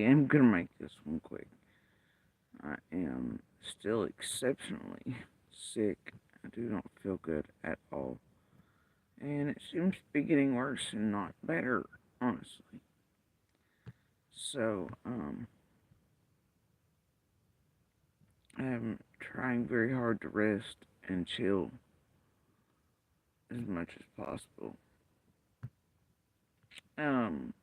really am gonna make this one quick. I am still exceptionally sick. I do not feel good at all. And it seems to be getting worse and not better, honestly. So, I'm trying very hard to rest and chill as much as possible. Um,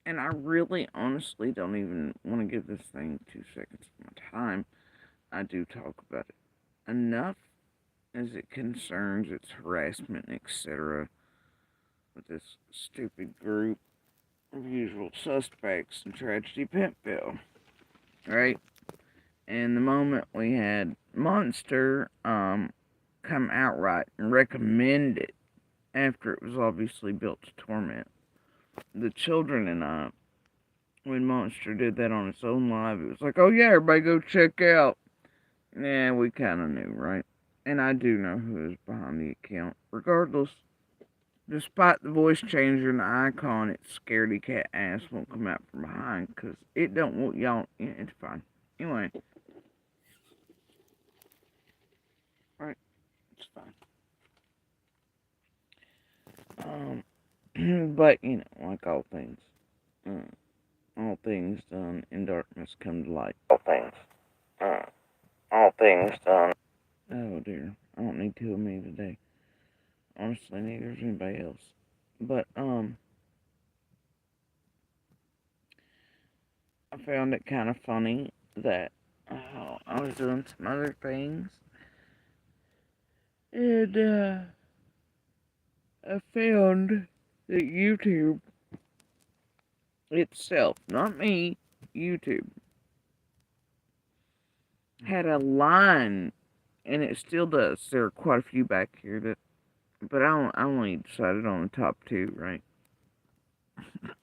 and I really honestly don't even want to give this thing 2 seconds of my time. I do talk about it enough as it concerns its harassment, etc., with this stupid group of usual suspects in Tragedy Pentville, right? And the moment we had Monster come outright and recommend it after it was obviously built to torment the children and I, when Monster did that on its own live, it was like, oh yeah, everybody go check out. Yeah, we kind of knew, right? And I do know who is behind the account. Regardless, despite the voice changer and the icon, its scaredy cat ass won't come out from behind because it don't want y'all. Yeah, it's fine. Anyway, right, it's fine. But you know, like uh, all things done in darkness come to light. Uh, all things done. Oh dear, I don't need two of me today. Honestly, neither does anybody else. But I found it kind of funny that I was doing some other things, and I found that YouTube itself, not me, YouTube, had a line, and it still does. There are quite a few back here that, but I only decided on the top two, right?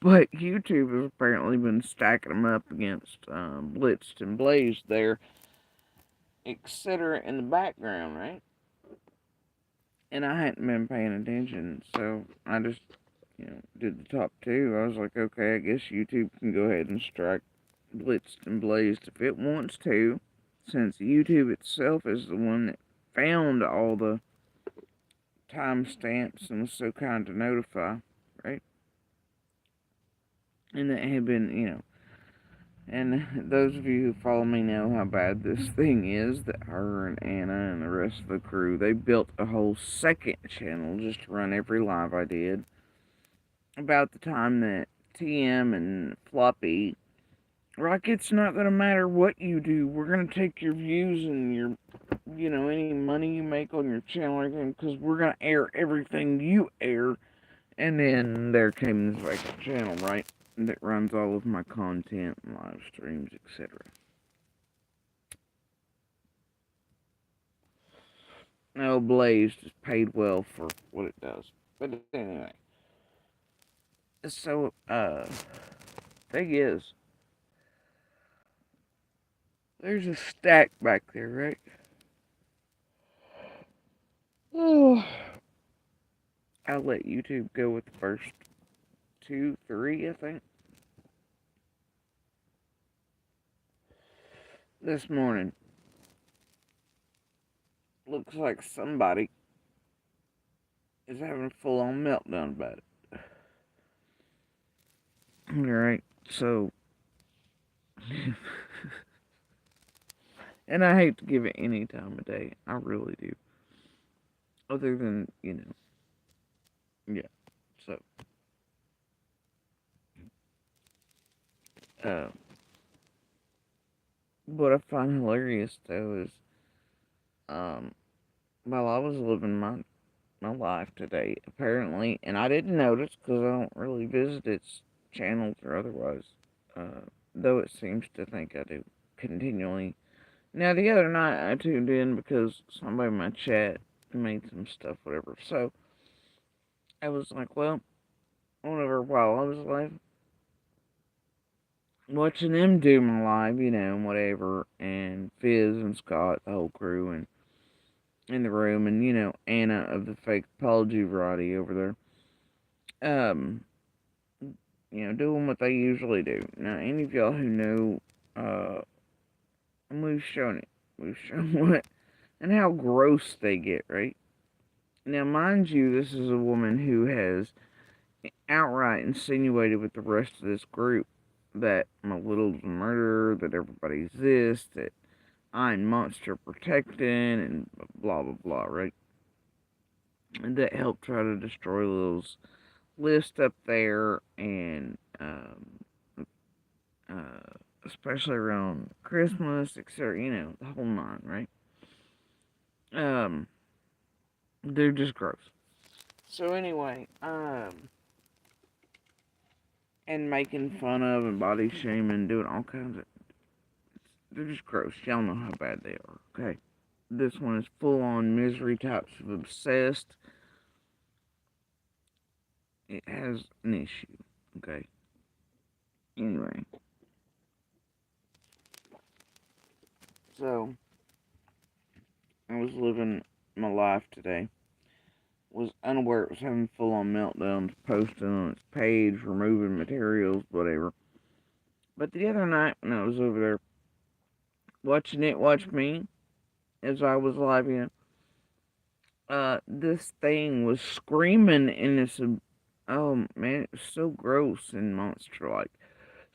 But YouTube has apparently been stacking them up against Blitzed and Blazed there, etc. in the background, right? And I hadn't been paying attention, so I just, did the top two. I was like, okay, I guess YouTube can go ahead and strike Blitzed and Blazed if it wants to, since YouTube itself is the one that found all the timestamps and was so kind to notify, right? And that had been, and those of you who follow me know how bad this thing is, that her and Anna and the rest of the crew, they built a whole second channel just to run every live I did. About the time that TM and Floppy, like, it's not going to matter what you do. We're going to take your views and your, any money you make on your channel, because we're going to air everything you air. And then there came this vacant channel, right? That runs all of my content and live streams, etc. No, Blaze is paid well for what it does. But anyway. So, thing is, there's a stack back there, right? Oh, I'll let YouTube go with the first two, three, I think. This morning, looks like somebody is having a full-on meltdown about it. Alright, so... and I hate to give it any time of day. I really do. Other than, yeah. So, uh, what I find hilarious, though, is, while I was living my life today, apparently, and I didn't notice because I don't really visit its channels or otherwise, though it seems to think I do continually. Now, the other night I tuned in because somebody in my chat made some stuff, whatever. So I was like, well, whatever, while I was live, watching them do my live, whatever, and Fizz and Scott, the whole crew, and in the room, and, Anna of the fake apology variety over there. doing what they usually do. Now, any of y'all who know, and we've shown what, and how gross they get, right? Now, mind you, this is a woman who has outright insinuated with the rest of this group that my little's a murderer, that everybody's this, that I'm monster protecting, and blah, blah, blah, right? And that helped try to destroy Little's list up there, and especially around Christmas, etc. The whole nine, right? Um, they're just gross. So anyway, and making fun of and body shaming, doing all kinds of, they're just gross. Y'all know how bad they are, okay? This one is full on misery types of obsessed. It has an issue, okay? Anyway, so I was living my life today. Was unaware it was having full on meltdowns, posting on its page, removing materials, whatever. But the other night when I was over there watching it watch me as I was live, this thing was screaming in this. Oh man, it was so gross and monster like.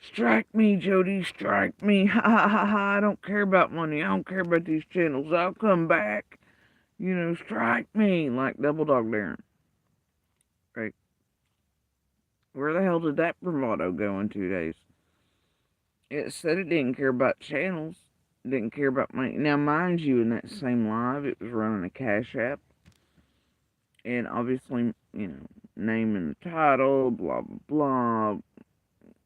Strike me, Jody, strike me. Ha ha ha ha. I don't care about money. I don't care about these channels. I'll come back. Strike me. Like Double Dog Darren. Right? Where the hell did that bravado go in 2 days? It said it didn't care about channels. It didn't care about money. Now, mind you, in that same live, it was running a Cash App. And obviously, name and title, blah, blah, blah.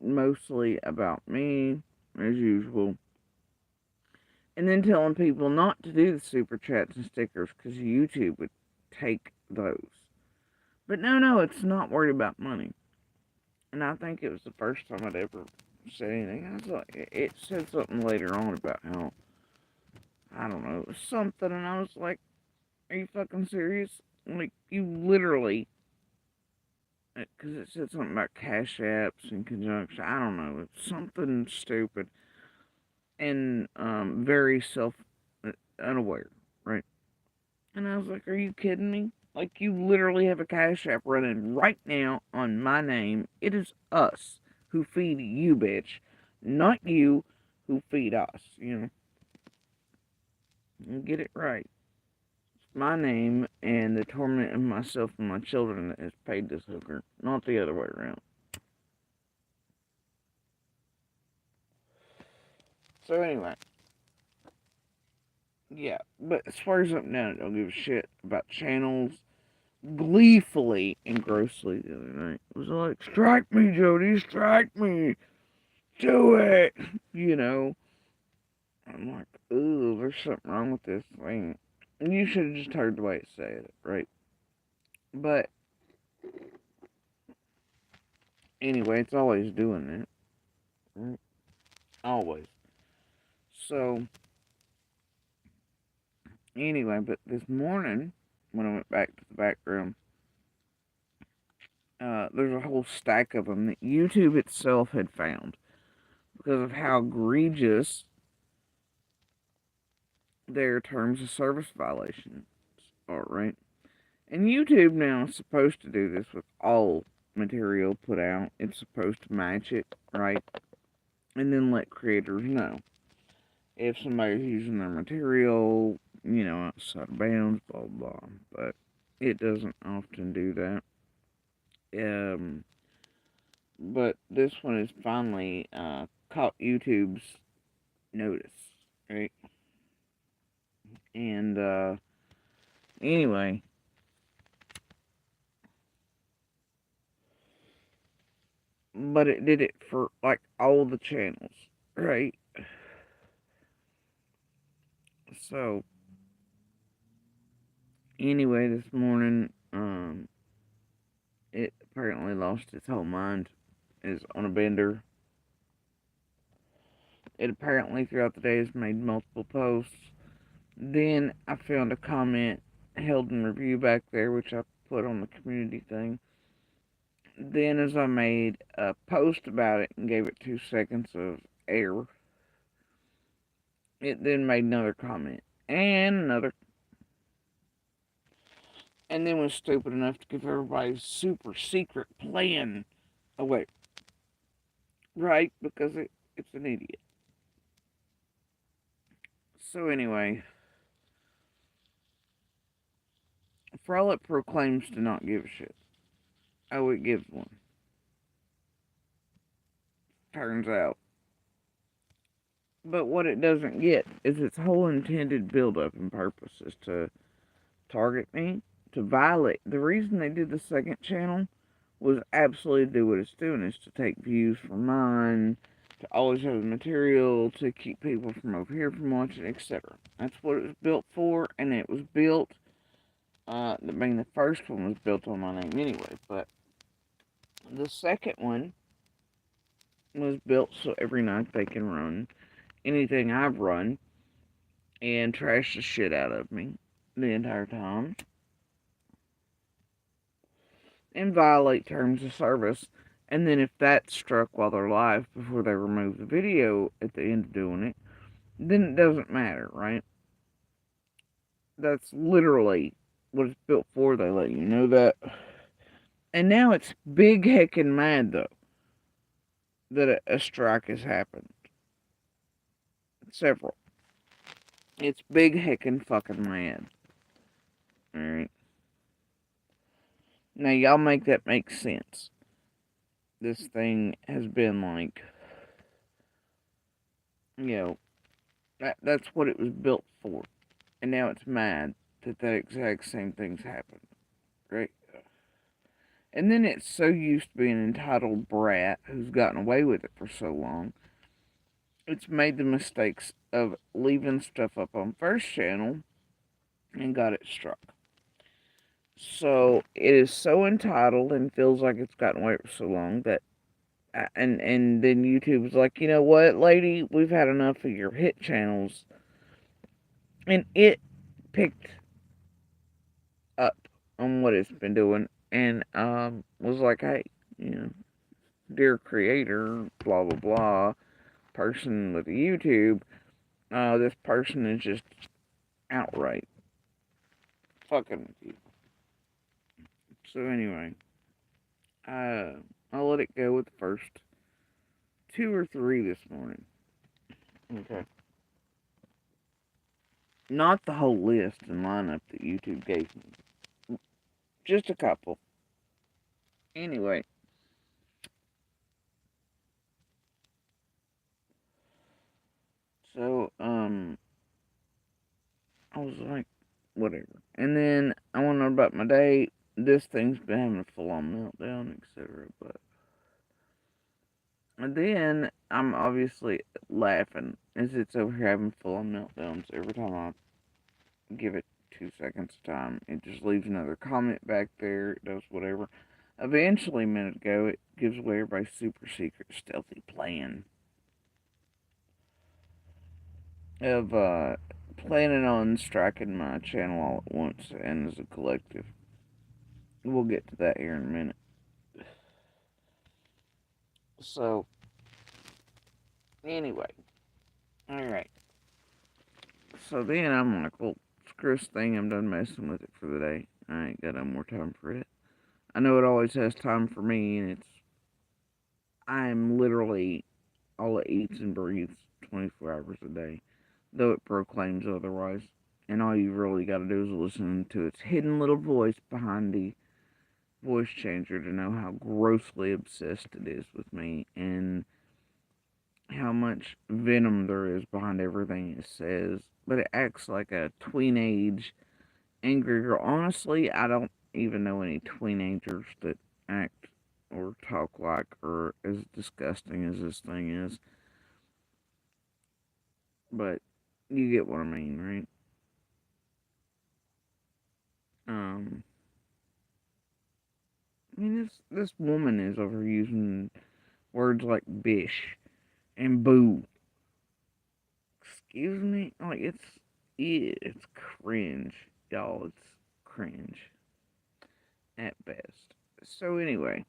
Mostly about me, as usual. And then telling people not to do the super chats and stickers because YouTube would take those. But no, it's not worried about money. And I think it was the first time I'd ever said anything. I was like, it said something later on about how, I don't know, it was something, and I was like, are you fucking serious? Like, you literally, because it said something about Cash Apps in conjunction, I don't know, it's something stupid and very unaware, right? And I was like, are you kidding me? Like, you literally have a Cash App running right now on my name. It is us who feed you, bitch. Not you who feed us, And get it right. It's my name and the torment of myself and my children that has paid this hooker, not the other way around. So anyway. Yeah, but as far as up now, I don't give a shit about channels. Gleefully and grossly the other night. It was like, strike me, Jody, strike me. Do it. I'm like, ooh, there's something wrong with this thing. And you should have just heard the way it said it, right? But anyway, it's always doing that. Right? Always. So, anyway, but this morning, when I went back to the background, there's a whole stack of them that YouTube itself had found because of how egregious their terms of service violations are, right? And YouTube now is supposed to do this with all material put out. It's supposed to match it, right? And then let creators know if somebody's using their material, outside of bounds, blah, blah. But it doesn't often do that. But this one has finally caught YouTube's notice, right? And anyway, but it did it for like all the channels, right? So anyway, this morning, it apparently lost its whole mind. Is on a bender. It apparently throughout the day has made multiple posts. Then I found a comment held in review back there, which I put on the community thing. Then, as I made a post about it and gave it 2 seconds of air, it then made another comment and another, and then was stupid enough to give everybody's super secret plan away, right? Because it's an idiot. So anyway, for all it proclaims to not give a shit, oh, it gives one. Turns out. But what it doesn't get is its whole intended build-up and purpose is to target me, to violate. The reason they did the second channel was absolutely to do what it's doing, is to take views from mine, to always have the material, to keep people from over here from watching, etc. That's what it was built for, and it was built, the first one was built on my name anyway, but the second one was built so every night they can run anything I've run and trash the shit out of me the entire time and violate terms of service. And then if that's struck while they're live before they remove the video at the end of doing it, then it doesn't matter, right? That's literally what it's built for. They let you know that. And now it's big heckin' mad, though, that a strike has happened. Several. It's big heckin' fucking mad. Alright? Now, y'all make that make sense. This thing has been like, that's what it was built for. And now it's mad that exact same thing's happened. Right? And then it's so used to being an entitled brat who's gotten away with it for so long, it's made the mistakes of leaving stuff up on first channel and got it struck. So it is so entitled and feels like it's gotten away for so long that, and then YouTube's like, you know what, lady, we've had enough of your hit channels, and it picked up on what it's been doing and was like, hey, dear creator, blah blah blah, person with YouTube, this person is just outright fucking with you. So anyway, I'll let it go with the first 2 or 3 this morning. Okay. Not the whole list and lineup that YouTube gave me. Just a couple. Anyway. So, I was like, whatever. And then I want to know about my day. This thing's been having a full-on meltdown, etc. But and then I'm obviously laughing as it's over here having full-on meltdowns every time I give it 2 seconds of time. It just leaves another comment back there. It does whatever. Eventually, a minute ago, it gives away everybody's super secret stealthy plan of planning on striking my channel all at once and as a collective. We'll get to that here in a minute. So, anyway. Alright. So then I'm like, well, screw this thing. I'm done messing with it for the day. I ain't got no more time for it. I know it always has time for me, and I'm literally all it eats and breathes 24 hours a day, though it proclaims otherwise. And all you really got to do is listen to its hidden little voice behind the voice changer to know how grossly obsessed it is with me and how much venom there is behind everything it says. But it acts like a tween-age angry girl. Honestly, I don't even know any teenagers that act or talk like or as disgusting as this thing is. But you get what I mean, right? I mean, this woman is overusing words like bish and boo. Excuse me? Like, it's cringe, y'all. It's cringe at best. So anyway,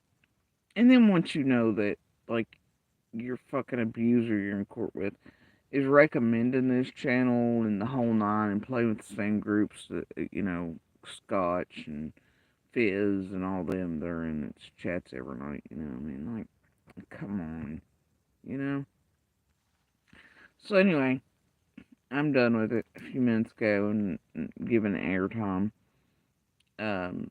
And then once you know that, like, your fucking abuser you're in court with is recommending this channel and the whole nine and playing with the same groups that, Scotch and Fizz and all them, they're in its chats every night, I mean, like, come on, you know? So anyway, I'm done with it a few minutes ago and giving airtime, um,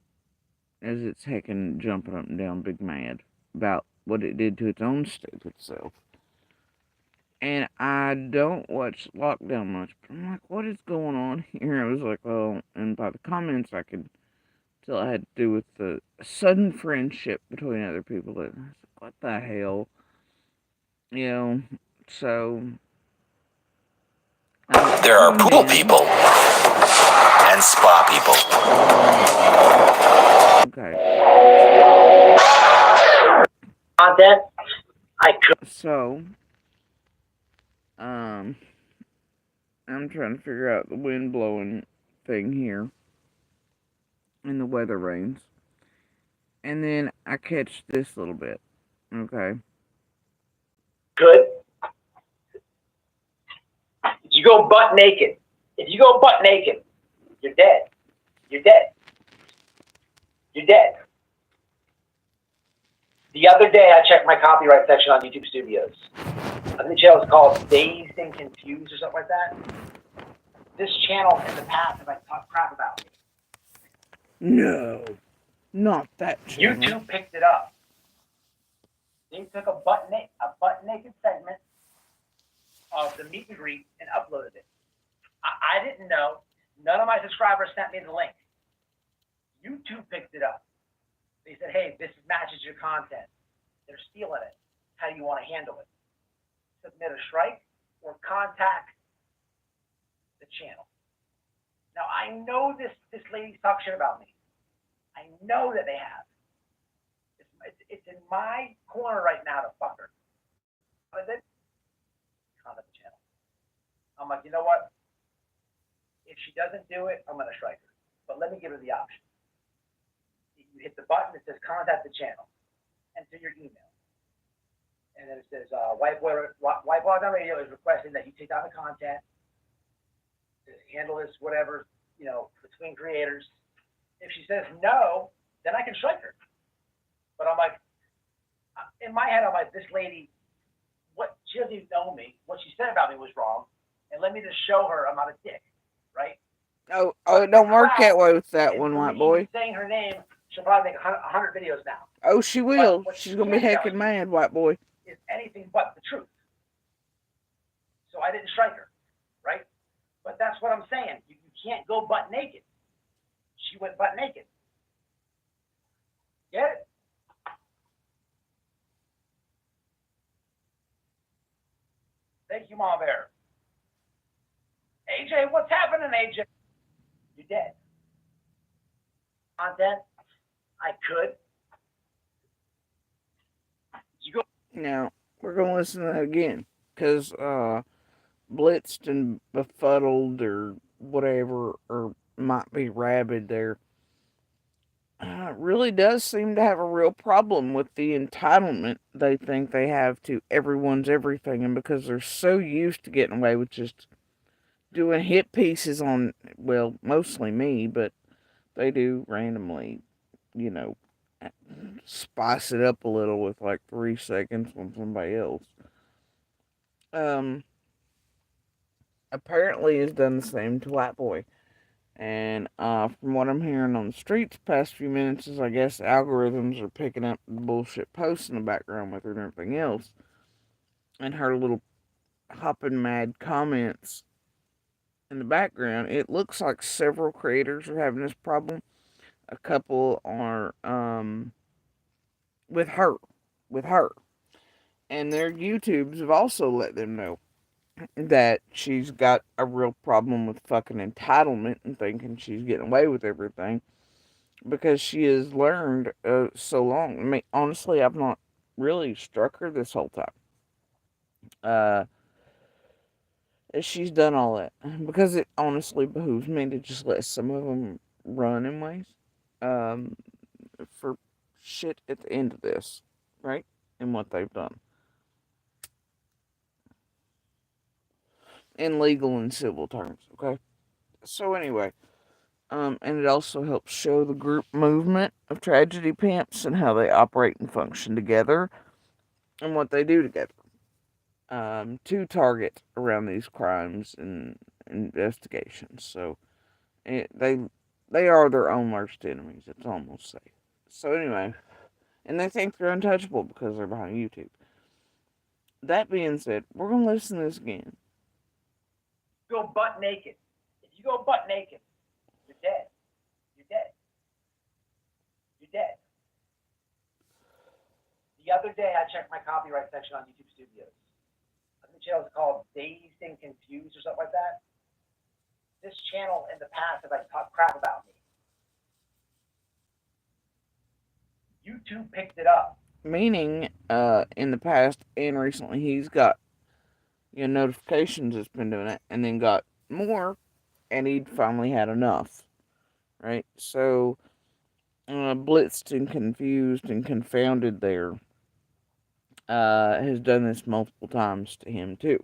as it's heckin' jumping up and down big mad about what it did to its own stupid self. And I don't watch Lockdown much, but I'm like, what is going on here? I was like, well, and by the comments, I could tell it had to do with the sudden friendship between other people. And I was like, what the hell? You know, so There are tuned pool in. people and spa people. Okay. Content. I could. So, um, I'm trying to figure out the wind blowing thing here and the weather rains. And then I catch this little bit. Okay. Could. If you go butt naked, you're dead. You're dead. You're dead. The other day, I checked my copyright section on YouTube Studios. I think the channel is called Dazed and Confused or something like that. This channel in the past has like talked crap about me. No, not that channel. YouTube picked it up. They took a butt naked segment of the meet and greet and uploaded it. I didn't know. None of my subscribers sent me the link. YouTube picked it up. They said, hey, this matches your content. They're stealing it. How do you want to handle it? Submit a strike or contact the channel. Now, I know this lady's talking shit about me. I know that they have. It's in my corner right now to fuck her. What is it? Contact the channel. I'm like, you know what? If she doesn't do it, I'm going to strike her. But let me give her the option. You hit the button that says contact the channel. Enter your email. And then it says, White Boy on Radio is requesting that you take down the content to handle this, whatever, between creators. If she says no, then I can strike her. But I'm like, in my head, I'm like, this lady, she doesn't even know me. What she said about me was wrong. And let me just show her I'm not a dick, right? Oh, it don't work that way with that one, White Boy. Saying her name, she'll probably make 100 videos now. Oh, she will. She's going to be heckin' mad, White Boy. Is anything but the truth. So I didn't strike her, right? But that's what I'm saying. You can't go butt naked. She went butt naked. Get it? Thank you, Mom Bear. AJ, what's happening, AJ? You're dead. Content, I could. You go. Now, we're going to listen to that again. Because, Blitzed and Befuddled or whatever, or might be Rabid there, really does seem to have a real problem with the entitlement they think they have to everyone's everything. And because they're so used to getting away with just doing hit pieces on, well, mostly me, but they do randomly, you know, spice it up a little with like 3 seconds on somebody else. Apparently has done the same to White Boy. And from what I'm hearing on the streets past few minutes is I guess algorithms are picking up the bullshit posts in the background with her and everything else. And her little hopping mad comments in the background. It looks like several creators are having this problem. A couple are with her. And their YouTubes have also let them know that she's got a real problem with fucking entitlement and thinking she's getting away with everything because she has learned so long. I mean, honestly, I've not really struck her this whole time. She's done all that because it honestly behooves me to just let some of them run in ways for shit at the end of this. right? In what they've done. In legal and civil terms, okay? So anyway, and it also helps show the group movement of tragedy pimps and how they operate and function together and what they do together to target around these crimes and investigations. So it, they are their own worst enemies. It's almost safe. So anyway, and they think they're untouchable because they're behind YouTube. That being said, we're gonna listen to this again. Go butt naked. If you go butt naked, you're dead. You're dead. You're dead. The other day, I checked my copyright section on YouTube Studios. I think the channel is called Dazed and Confused or something like that. This channel in the past has like talked crap about me. YouTube picked it up. Meaning, in the past and recently, he's got notifications that's been doing it, and then got more, and he'd finally had enough, right? So, blitzed and confused and confounded there, has done this multiple times to him too.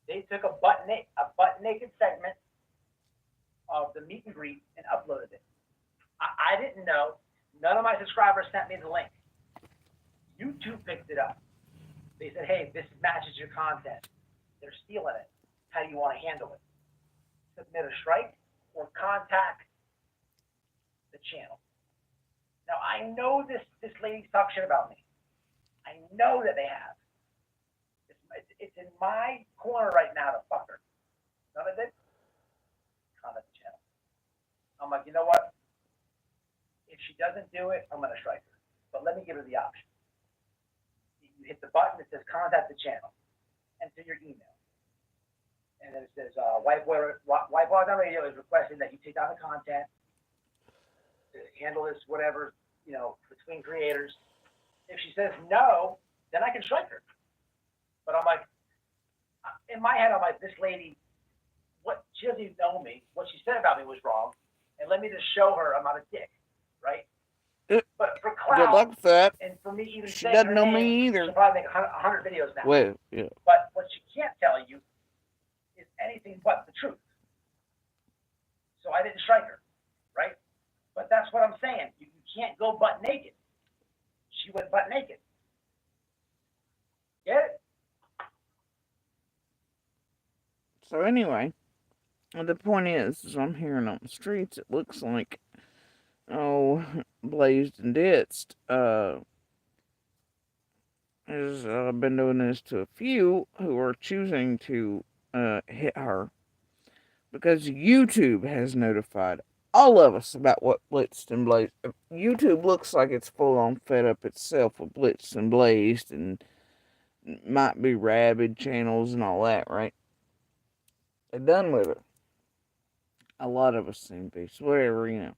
They took a butt naked segment of the meet and greet and uploaded it. I didn't know. None of my subscribers sent me the link. YouTube picked it up. They said, hey, this matches your content. They're stealing it. How do you want to handle it? Submit a strike or contact the channel. Now, I know this lady's talk shit about me. I know that they have. It's in my corner right now to fuck her. None of it, contact the channel. I'm like, you know what? If she doesn't do it, I'm going to strike her. But let me give her the option. You hit the button that says contact the channel. Enter your email. And then it says, White Boy on Radio is requesting that you take down the content to handle this, whatever, between creators. If she says no, then I can strike her. But I'm like, in my head, I'm like, this lady, she doesn't even know me. What she said about me was wrong. And let me just show her I'm not a dick, right? But for clout, good luck with that. and for me even She saying doesn't her know name, me either. she'll probably make 100 videos now. Well, yeah. But what she can't tell you is anything but the truth. So I didn't strike her, right? But that's what I'm saying. You can't go butt naked. She went butt naked. Get it? So anyway, the point is I'm hearing on the streets, it looks like, Blazed and Ditzed, has been doing this to a few who are choosing to hit her because YouTube has notified all of us about what Blitzed and Blazed. YouTube looks like it's full on fed up itself with Blitzed and Blazed and might be rabid channels and all that, right? They're done with it. A lot of us seem to be, so whatever.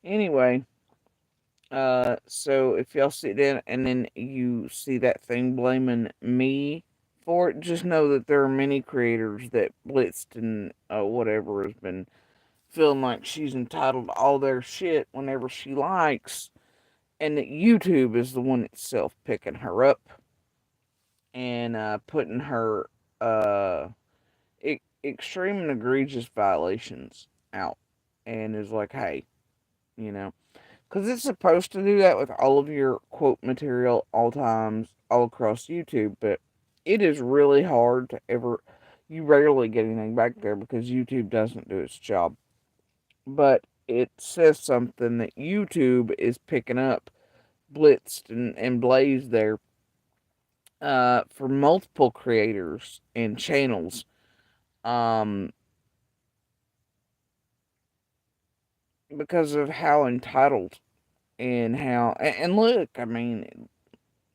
Anyway, so if y'all sit down and then you see that thing blaming me for it, just know that there are many creators that Blitzed and whatever has been feeling like she's entitled to all their shit whenever she likes, and that YouTube is the one itself picking her up and putting her extreme and egregious violations out, and is like, hey, you know. Because it's supposed to do that with all of your quote material all times, all across YouTube, but it is really hard to ever. You rarely get anything back there because YouTube doesn't do its job. But it says something that YouTube is picking up Blitzed and Blaze there for multiple creators and channels. Because of how entitled and how. And look, I mean,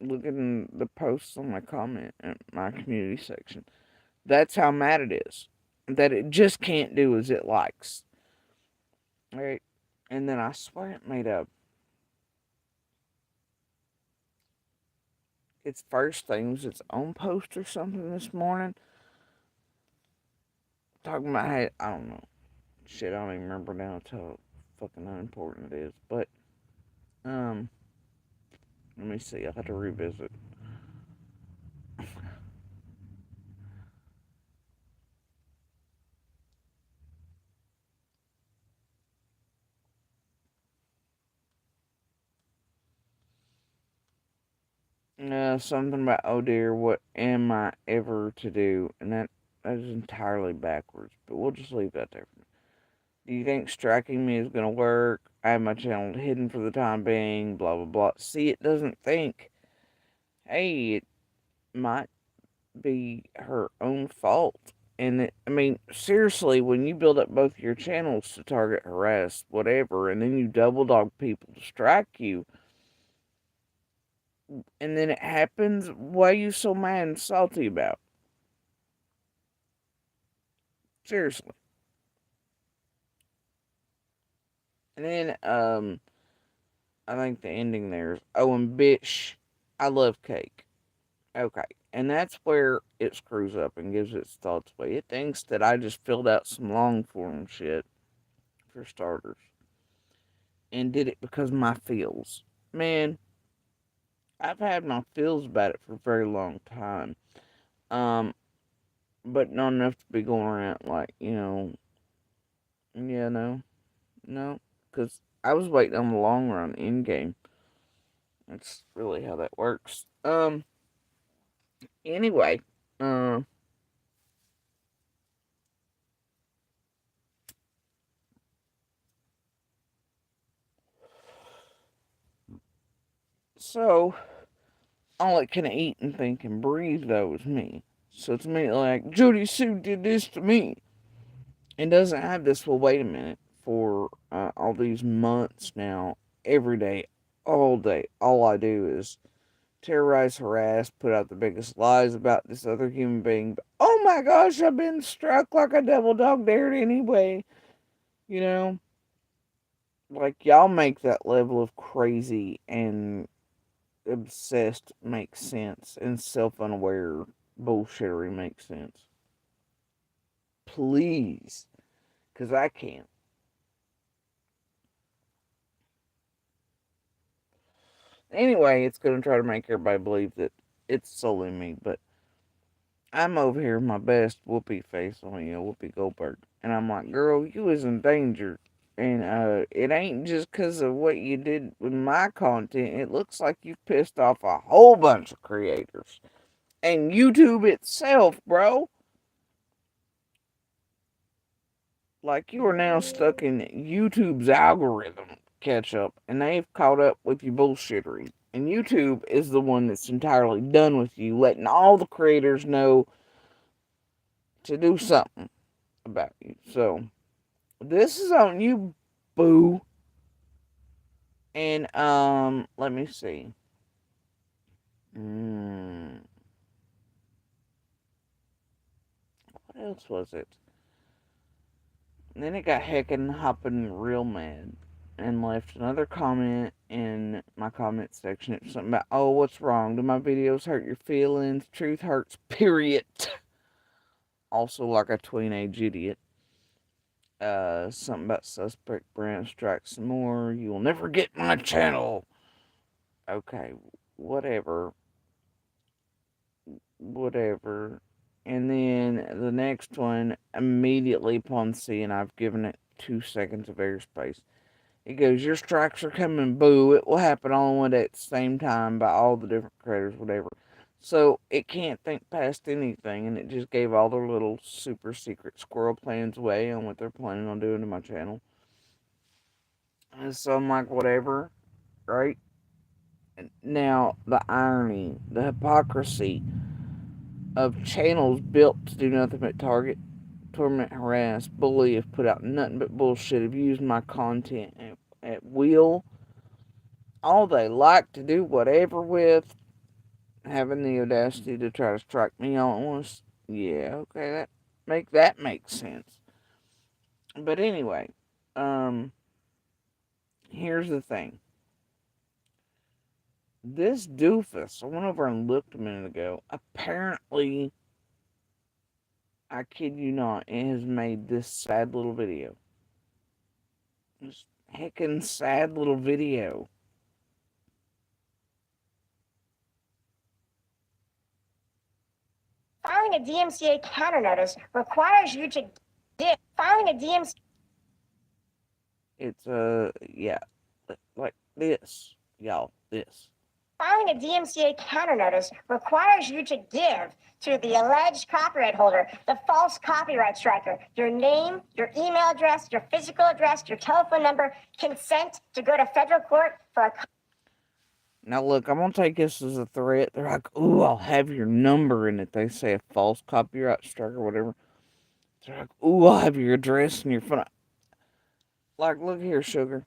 look at the posts on my comment in my community section. That's how mad it is. That it just can't do as it likes. Right? And then I swear it made its first thing was its own post or something this morning. Talking about how, I don't know. Shit, I don't even remember now how fucking unimportant it is. But, Um, let me see. I'll have to revisit. Something about, oh dear, what am I ever to do? And that is entirely backwards, but we'll just leave that there. Do you think striking me is going to work? I have my channel hidden for the time being, blah, blah, blah. See, it doesn't think, hey, it might be her own fault. And I mean, seriously, when you build up both your channels to target, harass, whatever, and then you double dog people to strike you, and then it happens, what are you so mad and salty about? Seriously. And then, I think the ending there is, oh, and bitch, I love cake. Okay. And that's where it screws up and gives its thoughts away. It thinks that I just filled out some long form shit, for starters, and did it because of my feels. Man, I've had my feels about it for a very long time. Um, but not enough to be going around like, yeah, no. Because I was waiting on the long run in game. That's really how that works. Anyway, uh, so all it can eat and think and breathe though is me. So it's me like Jody Sue did this to me. And doesn't have this. Well, wait a minute. For all these months now, every day, all day, all I do is terrorize, harass, put out the biggest lies about this other human being. But, oh my gosh, I've been struck like a devil dog dared anyway. You know, like y'all make that level of crazy and obsessed make sense, and self unaware bullshittery makes sense. Please, because I can't. Anyway, it's going to try to make everybody believe that it's solely me, but I'm over here my best whoopee face on Whoopi Goldberg. And I'm like, girl, you was in danger. And it ain't just because of what you did with my content. It looks like you've pissed off a whole bunch of creators. And YouTube itself, bro. Like, you are now stuck in YouTube's algorithm catch up, and they've caught up with you bullshittery. And YouTube is the one that's entirely done with you, letting all the creators know to do something about you. So, this is on you, boo. And, let me see. What else was it? And then it got heckin' hopping real mad and left another comment in my comment section. It was something about, oh, what's wrong? Do my videos hurt your feelings? Truth hurts, period. Also, like a teenage idiot. Something about suspect brand strike some more. You will never get my channel. Okay, whatever. Whatever. And then the next one, immediately upon seeing I've given it 2 seconds of airspace. It goes, your strikes are coming, boo. It will happen all in one day at the same time by all the different creators, whatever. So it can't think past anything, and it just gave all their little super secret squirrel plans away on what they're planning on doing to my channel. And so I'm like, whatever, right? Now, the irony, the hypocrisy of channels built to do nothing but target, torment, harass, bully, have put out nothing but bullshit, have used my content at will. All they like to do whatever with, having the audacity to try to strike me all at once. Yeah, okay, that makes sense. But anyway, um, here's the thing. This doofus, I went over and looked a minute ago. Apparently, I kid you not, it has made this sad little video. This heckin' sad little video. Filing a DMCA counter notice requires you to give. Filing a DMCA. It's, yeah, like this, y'all, this. Filing a DMCA counter notice requires you to give to the alleged copyright holder, the false copyright striker, your name, your email address, your physical address, your telephone number, consent to go to federal court for a. Now, look, I'm going to take this as a threat. They're like, ooh, I'll have your number in it. They say a false copyright strike or whatever. They're like, ooh, I'll have your address and your phone. Like, look here, sugar.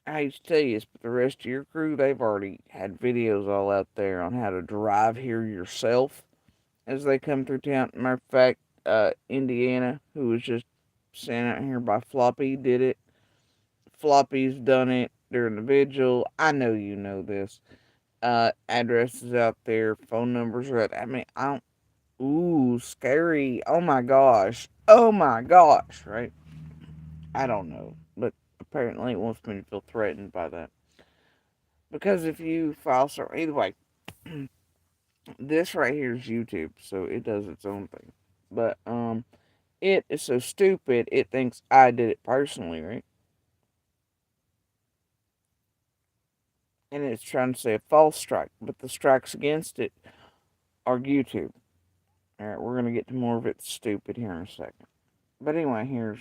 I hate to tell you this, but the rest of your crew, they've already had videos all out there on how to drive here yourself as they come through town. Matter of fact, Indiana, who was just sent out here by Floppy, did it. Floppy's done it during the vigil. I know you know this. Addresses out there, phone numbers are out. I mean, I don't. Ooh, scary. Oh my gosh. Oh my gosh, right? I don't know. But apparently it wants me to feel threatened by that. Because if you file so either way, this right here is YouTube, so it does its own thing. But it is so stupid it thinks I did it personally, right? And it's trying to say a false strike, but the strikes against it are YouTube. Alright, we're gonna get to more of it stupid here in a second. But anyway, here's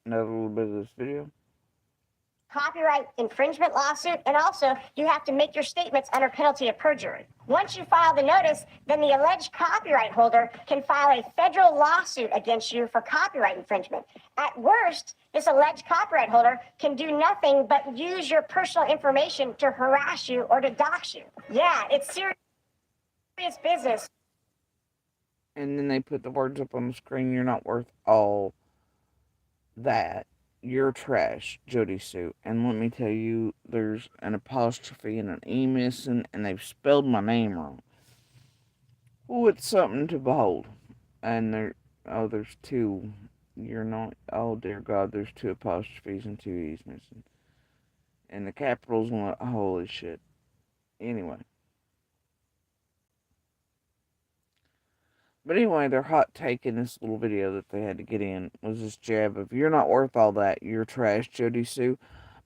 another little bit of this video. Copyright infringement lawsuit, and also you have to make your statements under penalty of perjury. Once you file the notice, then the alleged copyright holder can file a federal lawsuit against you for copyright infringement. At worst, this alleged copyright holder can do nothing but use your personal information to harass you or to dox you. Yeah, it's serious business. And then they put the words up on the screen, you're not worth all that. You're trash, Jody Sue. And let me tell you, there's an apostrophe and an E missing, and they've spelled my name wrong. Oh, it's something to behold. And there's two. You're not, oh dear God, there's two apostrophes and two E's missing. And the capitals, holy shit. Anyway. But anyway, their hot take in this little video that they had to get in was this jab of, you're not worth all that, you're trash, Jody Sue.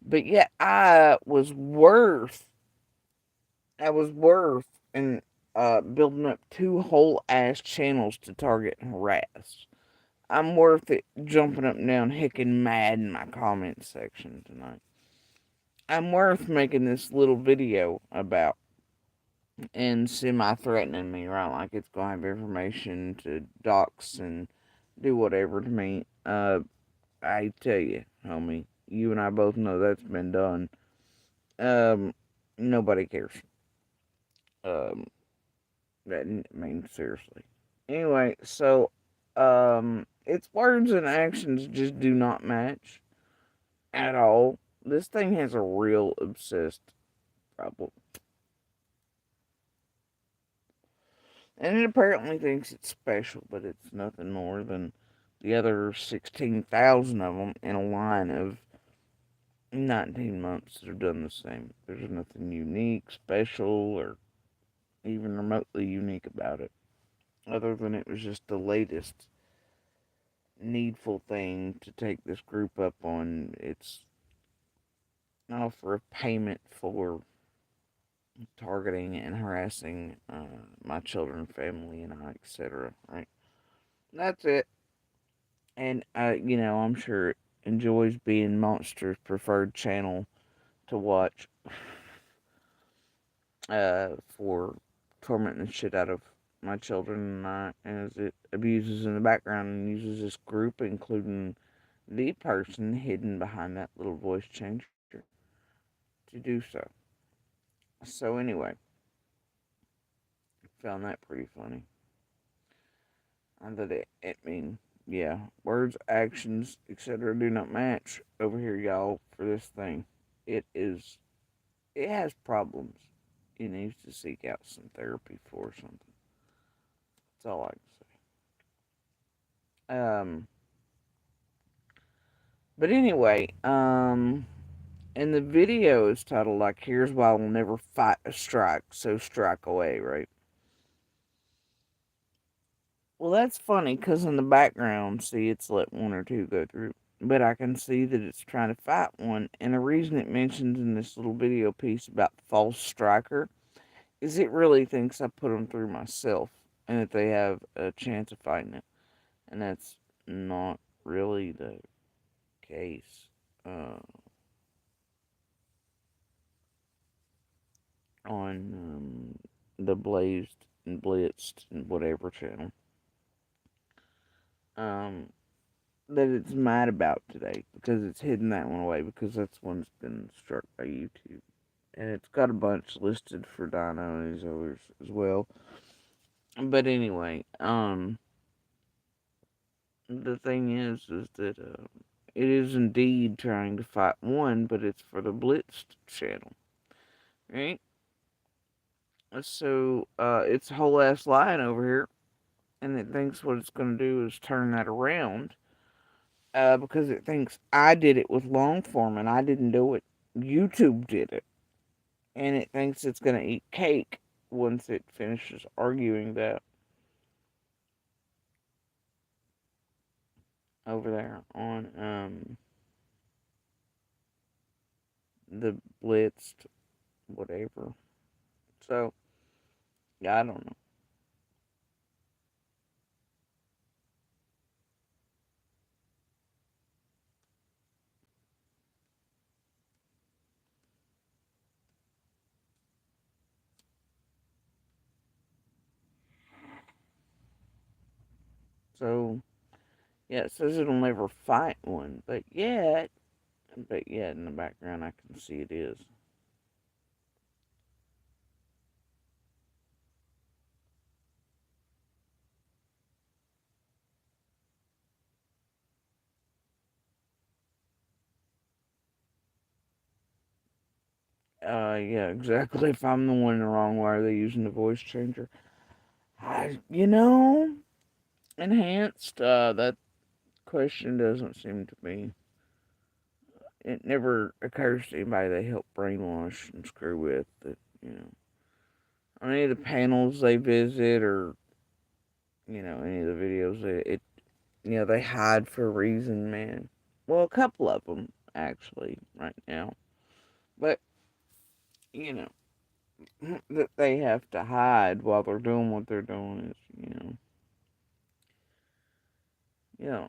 But yet I was worth and building up two whole ass channels to target and harass. I'm worth it jumping up and down, hicking mad in my comment section tonight. I'm worth making this little video about and semi-threatening me, right? Like it's gonna have information to dox and do whatever to me. I tell you, homie, you and I both know that's been done. Nobody cares. Um, I mean, seriously. Anyway, so, its words and actions just do not match at all. This thing has a real obsessed problem. And it apparently thinks it's special, but it's nothing more than the other 16,000 of them in a line of 19 months that have done the same. There's nothing unique, special, or even remotely unique about it, other than it was just the latest needful thing to take this group up on its offer of payment for targeting and harassing my children, family, and I, etc. Right? That's it. And I'm sure it enjoys being Monster's preferred channel to watch for tormenting the shit out of my children and I, as it abuses in the background and uses this group, including the person hidden behind that little voice changer, to do so. So anyway, found that pretty funny. And that yeah, words, actions, etc. do not match over here, y'all, for this thing. It has problems. It needs to seek out some therapy for something. That's all I can say. But anyway, and the video is titled, like, here's why we'll never fight a strike, so strike away, right? Well, that's funny because in the background, see, it's let one or two go through. But I can see that it's trying to fight one. And the reason it mentions in this little video piece about the false striker is it really thinks I put them through myself and that they have a chance of fighting it. And that's not really the case. On the Blazed and Blitzed and whatever channel. Um, that it's mad about today because it's hidden that one away because that's one that's been struck by YouTube. And it's got a bunch listed for Dino and his others as well. But anyway, the thing is that it is indeed trying to fight one, but it's for the Blitzed channel, right? So it's a whole ass line over here, and it thinks what it's going to do is turn that around because it thinks I did it with long form and I didn't do it. YouTube did it. And it thinks it's going to eat cake once it finishes arguing that over there on the Blitzed whatever. So, yeah, I don't know. So, yeah, it says it'll never fight one, but yet in the background I can see it is. Yeah, exactly. If I'm the one in the wrong, why are they using the voice changer? You know, enhanced, that question doesn't seem to be. It never occurs to anybody they help brainwash and screw with that, on any of the panels they visit or, any of the videos, they hide for a reason, man. Well, a couple of them, actually, right now. But, you know, that they have to hide while they're doing what they're doing is, you know.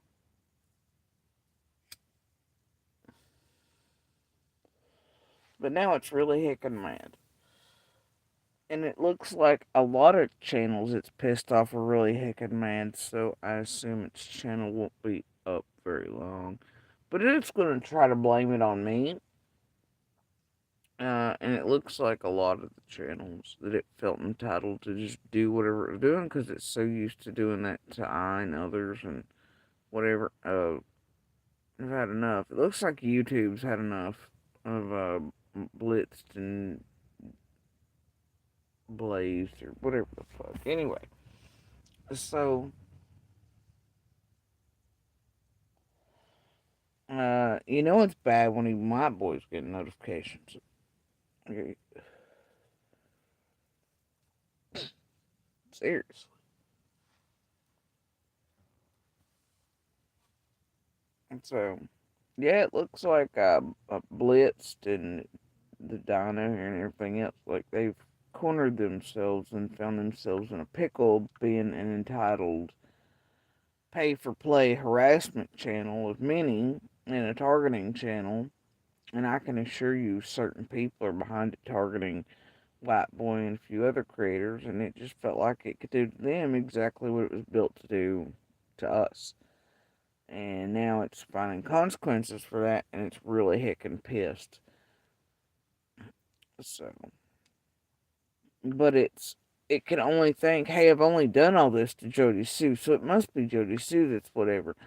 But now it's really hickin' mad. And it looks like a lot of channels it's pissed off are really hickin' mad, so I assume its channel won't be up very long. But it's gonna try to blame it on me. And it looks like a lot of the channels that it felt entitled to just do whatever it was doing because it's so used to doing that to I and others and whatever. I've had enough. It looks like YouTube's had enough of Blitzed and Blazed or whatever the fuck. Anyway, so it's bad when even my boys get notifications. Okay, seriously. And so, yeah, it looks like Blitzed and the Dino and everything else. Like they've cornered themselves and found themselves in a pickle, being an entitled pay-for-play harassment channel of many and a targeting channel. And I can assure you, certain people are behind it targeting White Boy and a few other creators, and it just felt like it could do to them exactly what it was built to do to us. And now it's finding consequences for that, and it's really heckin' pissed. So, but it can only think, hey, I've only done all this to Jody Sue, so it must be Jody Sue that's whatever.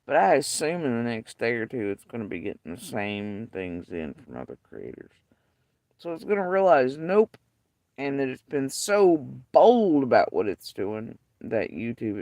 But I assume in the next day or two, it's going to be getting the same things in from other creators. So it's going to realize, nope, and that it's been so bold about what it's doing that YouTube